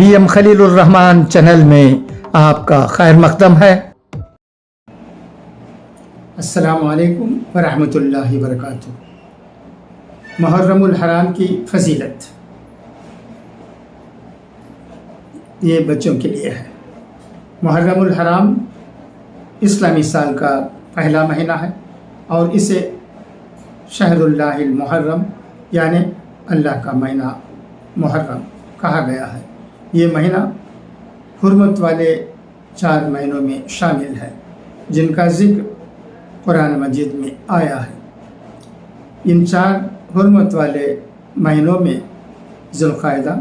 VM Khalilurrahman channel में आपका खैर मकदम है। अस्सलामु अलैकुम वरहमतुल्लाहि वबरकातुहू। मुहर्रमुल हराम की फजीलत ये बच्चों के लिए है। मुहर्रमुल हराम इस्लामी साल का पहला महीना है और इसे शहरुल्लाहिल मुहर्रम यानी अल्लाह का महीना मुहर्रम कहा गया है। ये महीना हुर्मत वाले 4 महीनों में शामिल है जिनका जिक्र कुरान मजीद में आया है। इन 4 हुर्मत वाले महीनों में ज़ुल्क़ाइदा,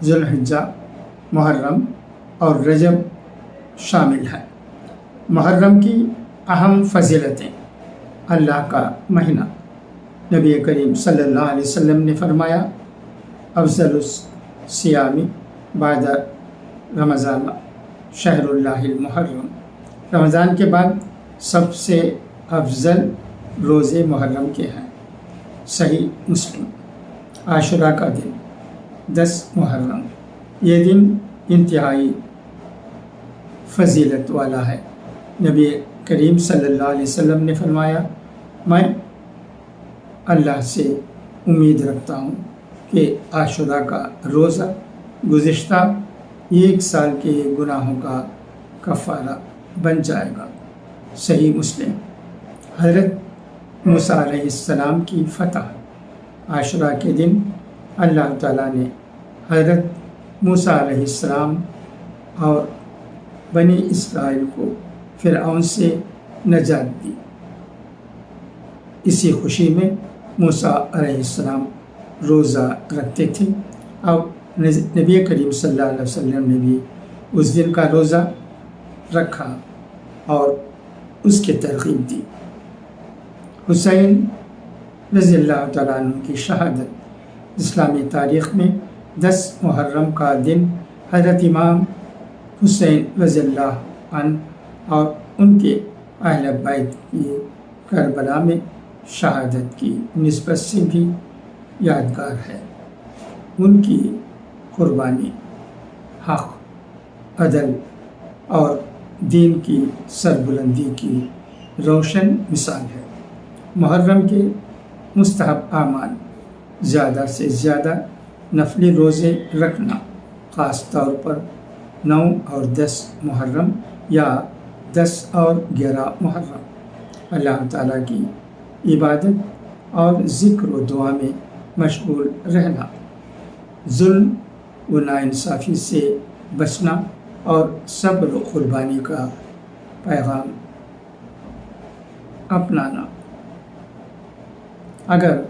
ज़ुल्हिज्जा, मुहर्रम और रजब शामिल हैं। मुहर्रम की अहम फजीलतें। अल्लाह का महीना। नबी करीम सल्लल्लाहु अलैहि वसल्लम ने फरमाया, अफ़ज़लुस सियामी बाद रमज़ान शहरुल्लाहिल मुहर्रम। रमज़ान के बाद सबसे अफजल रोज़े मुहर्रम के हैं। सही मुस्लिम। आशुरा का दिन 10 मुहर्रम। ये दिन इंतहाई फजीलत वाला है। नबी करीम सल्लल्लाहु अलैहि वसल्लम ने फरमाया, मैं अल्लाह से उम्मीद रखता हूँ कि आशुरा का रोज़ा गुज़िश्ता 1 साल के गुनाहों का कफ़ारा बन जाएगा। सही मुस्लिम। हज़रत मूसा अलैहिस्सलाम की फ़तह। आशुरा के दिन अल्लाह ताला ने हज़रत मूसा अलैहिस्सलाम और बनी इसराइल को फ़िरऔन से नजात दी। इसी खुशी में मूसा अलैहिस्सलाम रोज़ा रखते थे। अब नबी करीम सल्लल्लाहु अलैहि वसल्लम ने भी उस दिन का रोज़ा रखा और उसकी तरग़ीब दी। हुसैन रज़ियल्लाहु तआला अन्हु की शहादत। इस्लामी तारीख़ में 10 मुहर्रम का दिन हज़रत इमाम हुसैन रज़ियल्लाहु अन्हु और उनके अहले बैत की करबला में शहादत की निस्बत से भी यादगार है। उनकी कुर्बानी हक़, अदल और दीन की सरबुलंदी की रोशन मिसाल है। मुहर्रम के मुस्तहब आमाल। ज़्यादा से ज़्यादा नफली रोज़े रखना, ख़ास तौर पर 9 और 10 मुहर्रम या 10 और 11 मुहर्रम। अल्लाह ताला की इबादत और ज़िक्र व दुआ में मशगूल रहना। ज़ुल्म व नाइंसाफ़ी से बचना और सब्र व क़ुर्बानी का पैगाम अपनाना। अगर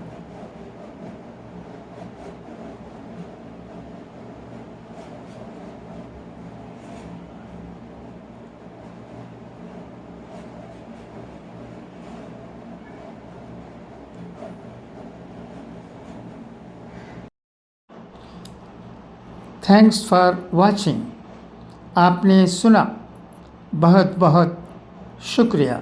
थैंक्स फॉर वॉचिंग। आपने सुना, बहुत बहुत शुक्रिया।